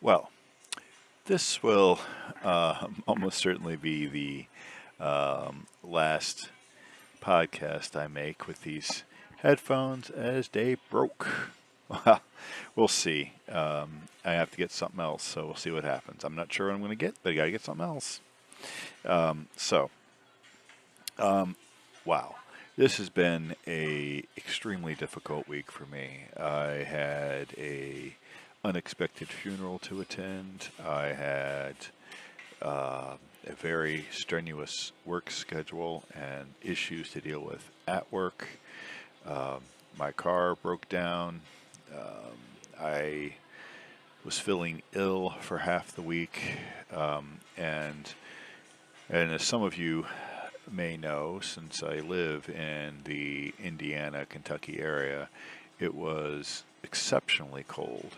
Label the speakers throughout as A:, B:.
A: Well, this will almost certainly be the last podcast I make with these headphones as they broke. Well, we'll see. I have to get something else, so we'll see what happens. I'm not sure what I'm going to get, but I got to get something else. So, wow. This has been a extremely difficult week for me. I had a unexpected funeral to attend. I had a very strenuous work schedule and issues to deal with at work. My car broke down. I was feeling ill for half the week, and as some of you may know, since I live in the Indiana, Kentucky area, it was exceptionally cold.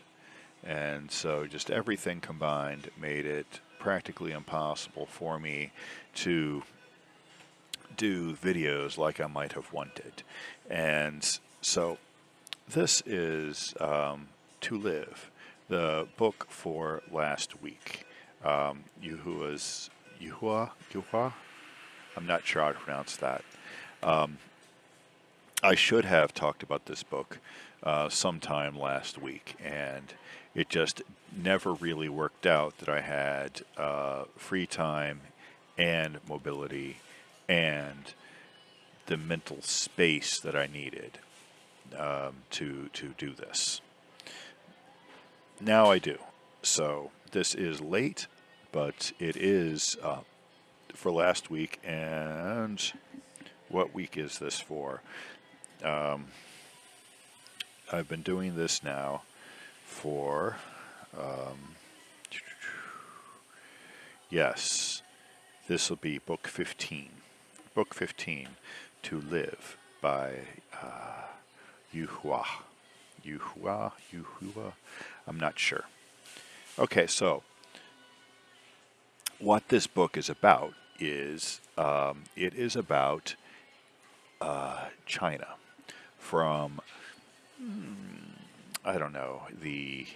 A: And so just everything combined made it practically impossible for me to do videos like I might have wanted. And so this is To Live, the book for last week. Yu Hua? I'm not sure how to pronounce that. I should have talked about this book sometime last week, and it just never really worked out that I had free time and mobility and the mental space that I needed to do this. Now I do. So this is late, but it is for last week. And what week is this for? I've been doing this now for, yes, this will be book 15. Book 15, To Live by Yu Hua. Yu Hua? I'm not sure. Okay, so what this book is about is it is about China from, I don't know, the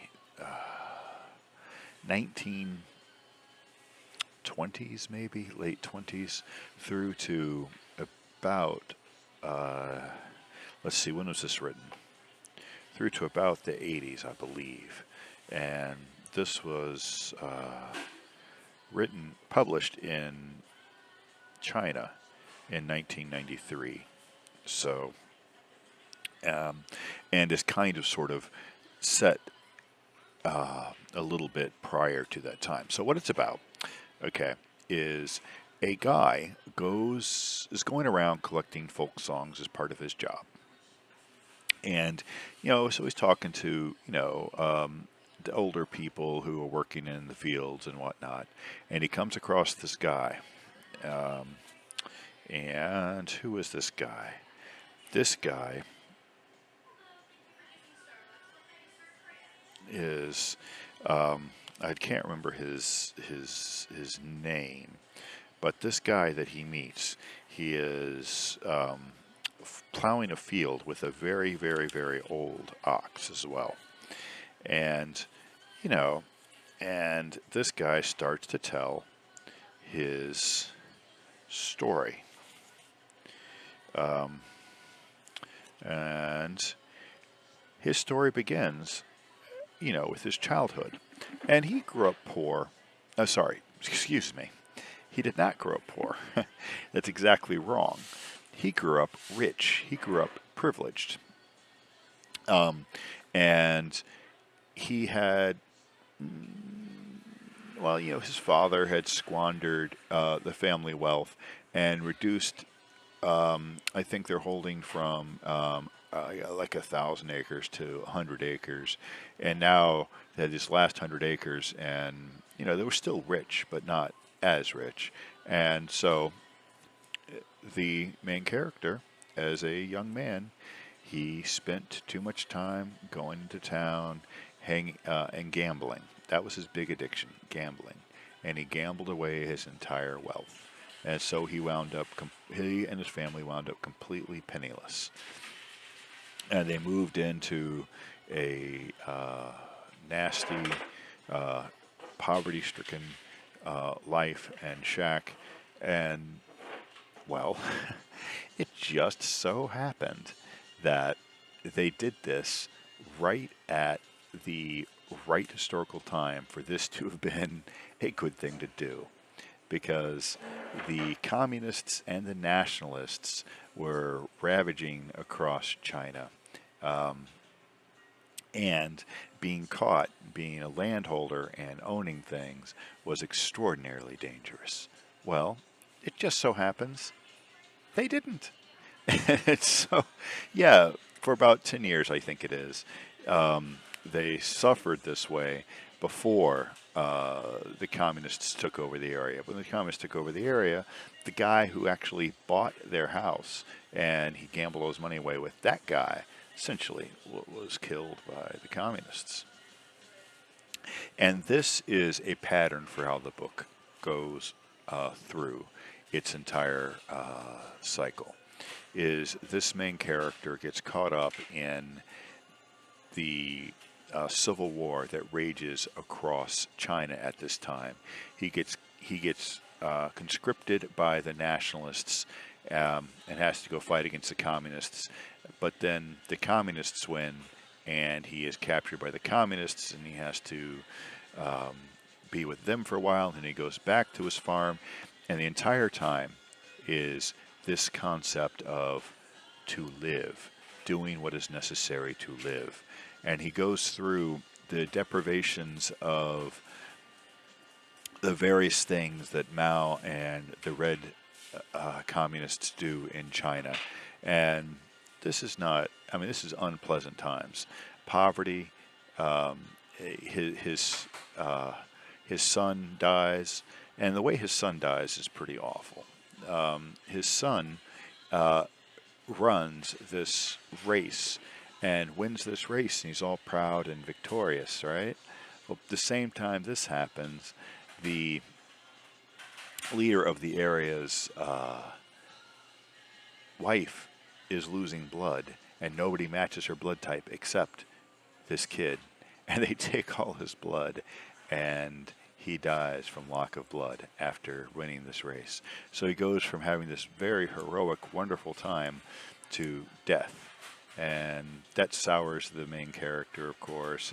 A: 1920s, maybe, late 20s, through to about, let's see, when was this written? Through to about the 80s, I believe. And this was published in China in 1993. So, and is kind of sort of set a little bit prior to that time. So what it's about, okay, is a guy is going around collecting folk songs as part of his job. And, so he's talking to, the older people who are working in the fields and whatnot. And he comes across this guy. And who is this guy? This guy is, I can't remember his name, but this guy that he meets, he is plowing a field with a very, very, very old ox as well. And, and this guy starts to tell his story. And his story begins, with his childhood. And he grew up poor. Excuse me. He did not grow up poor. That's exactly wrong. He grew up rich. He grew up privileged. And he had, his father had squandered the family wealth and reduced, I think they're holding from like 1,000 acres to 100 acres. And now they had this last 100 acres, and, they were still rich, but not as rich. And so the main character, as a young man, he spent too much time going to town, and gambling. That was his big addiction, gambling. And he gambled away his entire wealth. And so he and his family wound up completely penniless. And they moved into a nasty poverty-stricken life and shack. And, well, it just so happened that they did this right at the right historical time for this to have been a good thing to do, because the communists and the nationalists were ravaging across China. Um, and being caught being a landholder and owning things was extraordinarily dangerous. Well, it just so happens they didn't. And so, yeah, for about 10 years, I think it is, they suffered this way before the communists took over the area. When the communists took over the area, the guy who actually bought their house and he gambled all his money away with, that guy essentially was killed by the communists. And this is a pattern for how the book goes through its entire cycle. Is this main character gets caught up in the civil war that rages across China at this time. He gets conscripted by the nationalists and has to go fight against the communists. But then the communists win, and he is captured by the communists, and he has to um, be with them for a while. And he goes back to his farm, and the entire time is this concept of to live, doing what is necessary to live. And he goes through the deprivations of the various things that Mao and the Red communists do in China. And this is not, I mean, this is unpleasant times. Poverty, um, his son dies, and the way his son dies is pretty awful. His son runs this race and wins this race, and he's all proud and victorious, right? Well, at the same time this happens, the leader of the area's wife is losing blood, and nobody matches her blood type except this kid. And they take all his blood, and he dies from lack of blood after winning this race. So he goes from having this very heroic, wonderful time to death. And that sours the main character, of course,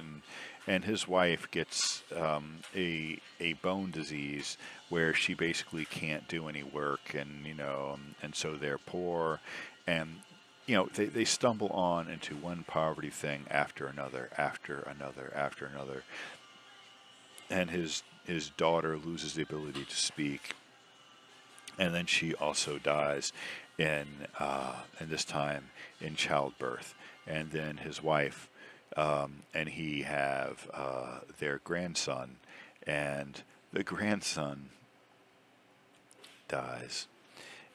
A: and his wife gets a bone disease where she basically can't do any work, and so they're poor, and they stumble on into one poverty thing after another, after another, after another, and his daughter loses the ability to speak, and then she also dies in this time in childbirth, and then his wife and he have their grandson, and the grandson dies,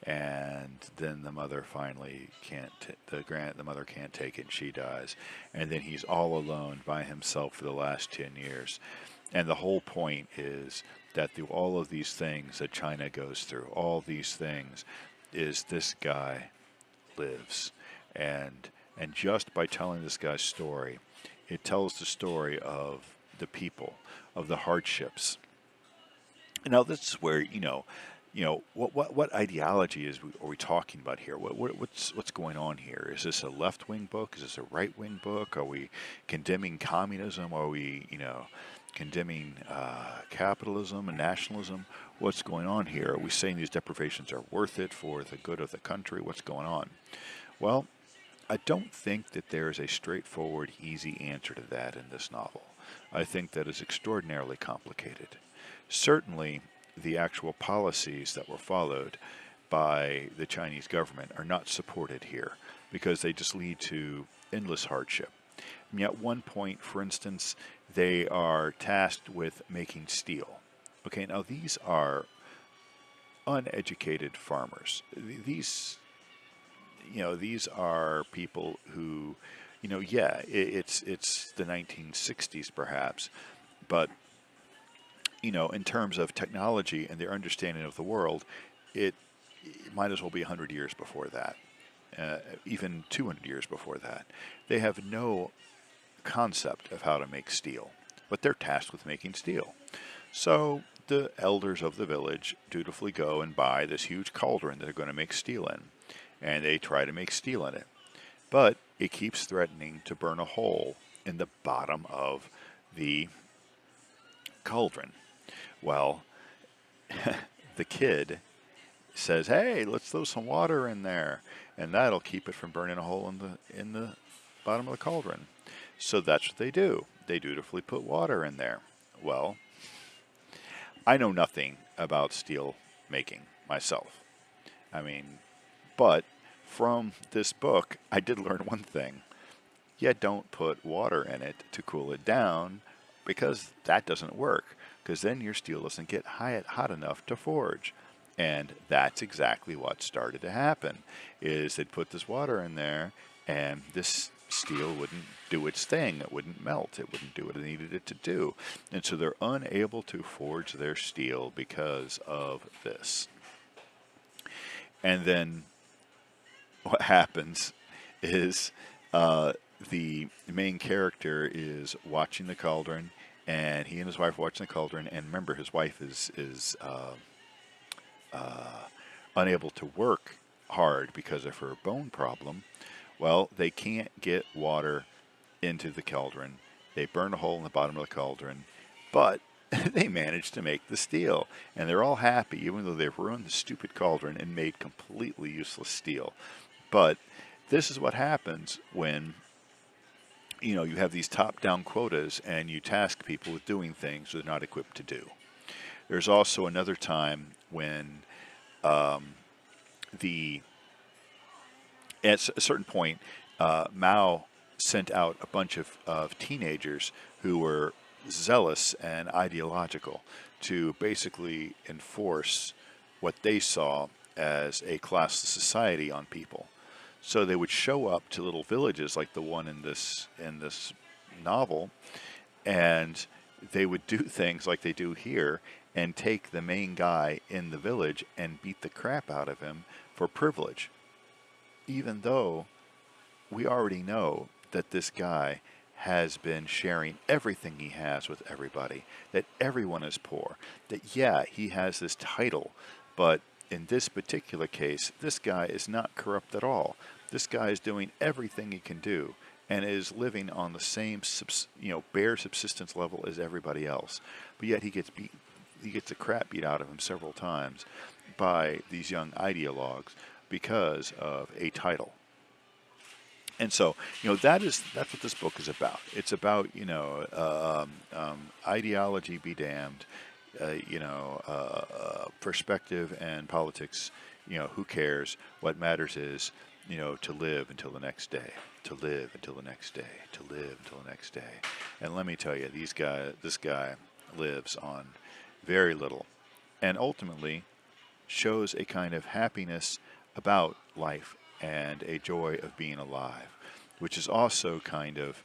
A: and then the mother finally can't. The mother can't take it, and she dies, and then he's all alone by himself for the last 10 years, and the whole point is that through all of these things that China goes through, all these things, is this guy lives, and just by telling this guy's story, it tells the story of the people, of the hardships. Now this is where what ideology are we talking about here? What's going on here? Is this a left wing book? Is this a right wing book? Are we condemning communism? Are we condemning capitalism and nationalism? What's going on here? Are we saying these deprivations are worth it for the good of the country? What's going on? Well, I don't think that there is a straightforward, easy answer to that in this novel. I think that is extraordinarily complicated. Certainly, the actual policies that were followed by the Chinese government are not supported here because they just lead to endless hardship. I mean, at one point, for instance, they are tasked with making steel. Okay, now these are uneducated farmers. These are people who, it's the 1960s perhaps, but in terms of technology and their understanding of the world, it might as well be 100 years before that, even 200 years before that. They have no concept of how to make steel. but they're tasked with making steel. So the elders of the village dutifully go and buy this huge cauldron that they're going to make steel in, and they try to make steel in it. But it keeps threatening to burn a hole in the bottom of the cauldron. Well, the kid says, "Hey, let's throw some water in there, and that'll keep it from burning a hole in the bottom of the cauldron." So that's what they do. They dutifully put water in there. Well, I know nothing about steel making myself. I mean, but from this book, I did learn one thing. You don't put water in it to cool it down because that doesn't work, because then your steel doesn't get hot enough to forge. And that's exactly what started to happen, is they'd put this water in there and this steel wouldn't do its thing. It wouldn't melt. It wouldn't do what it needed it to do. And so they're unable to forge their steel because of this. And then what happens is the main character is watching the cauldron, and he and his wife are watching the cauldron. And remember, his wife is unable to work hard because of her bone problem. Well, they can't get water into the cauldron. They burn a hole in the bottom of the cauldron, but they managed to make the steel, and they're all happy, even though they've ruined the stupid cauldron and made completely useless steel. But this is what happens when you have these top-down quotas and you task people with doing things they're not equipped to do. There's also another time when at a certain point, Mao sent out a bunch of teenagers who were zealous and ideological to basically enforce what they saw as a classless society on people. So they would show up to little villages like the one in this novel, and they would do things like they do here and take the main guy in the village and beat the crap out of him for privilege, even though we already know that this guy has been sharing everything he has with everybody, that everyone is poor, that yeah, he has this title, but in this particular case, this guy is not corrupt at all. This guy is doing everything he can do and is living on the same bare subsistence level as everybody else. But yet he gets the crap beat out of him several times by these young ideologues because of a title. And so, that's what this book is about. It's about, ideology be damned, perspective and politics, who cares? What matters is, to live until the next day, to live until the next day, to live until the next day. And let me tell you, this guy lives on very little, and ultimately shows a kind of happiness about life and a joy of being alive, which is also kind of,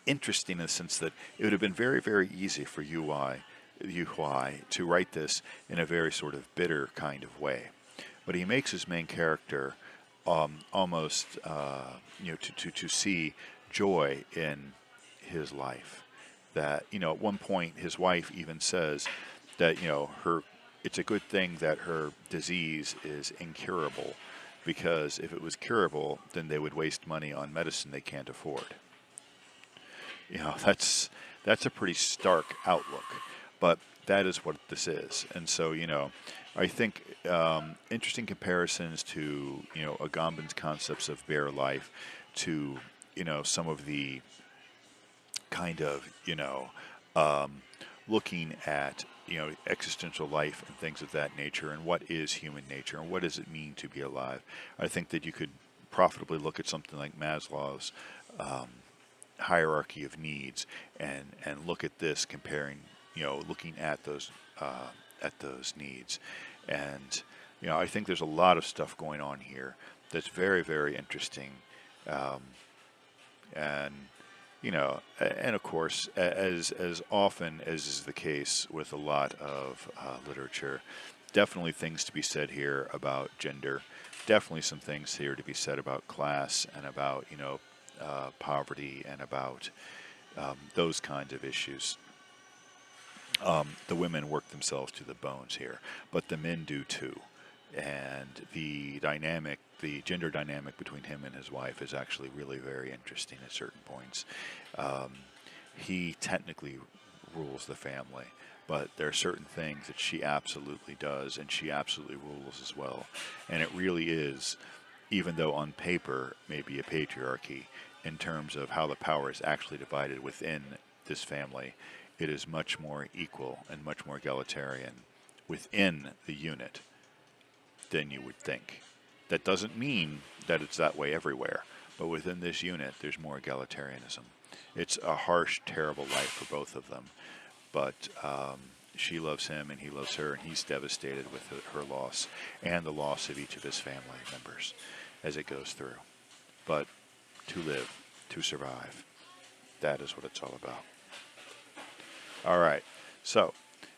A: interesting in the sense that it would have been very, very easy for Yu Hua to write this in a very sort of bitter kind of way. But he makes his main character almost, to see joy in his life. That, at one point his wife even says that, it's a good thing that her disease is incurable, because if it was curable, then they would waste money on medicine they can't afford. That's a pretty stark outlook, but that is what this is. And so, I think interesting comparisons to, Agamben's concepts of bare life to, some of the kind of, looking at, existential life and things of that nature, and what is human nature, and what does it mean to be alive. I think that you could profitably look at something like Maslow's hierarchy of needs, and look at this comparing, looking at those needs. And, I think there's a lot of stuff going on here that's very, very interesting. And and of course, as often as is the case with a lot of literature, definitely things to be said here about gender. Definitely some things here to be said about class and about poverty and about those kinds of issues. The women work themselves to the bones here, but the men do too. And the dynamic, the gender dynamic between him and his wife is actually really very interesting at certain points. He technically rules the family, but there are certain things that she absolutely does, and she absolutely rules as well. And it really is, even though on paper maybe a patriarchy, in terms of how the power is actually divided within this family, it is much more equal and much more egalitarian within the unit than you would think. That doesn't mean that it's that way everywhere, but within this unit, there's more egalitarianism. It's a harsh, terrible life for both of them, but she loves him and he loves her, and he's devastated with her loss and the loss of each of his family members as it goes through. But to live, to survive, that is what it's all about. All right, so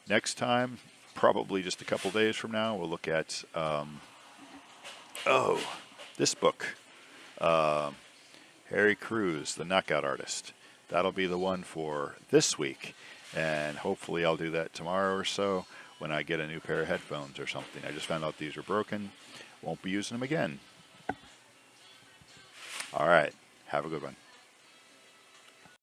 A: next time, probably just a couple days from now, we'll look at, this book, Harry Cruz, The Knockout Artist. That'll be the one for this week, and hopefully I'll do that tomorrow or so when I get a new pair of headphones or something. I just found out these were broken. Won't be using them again. All right, have a good one.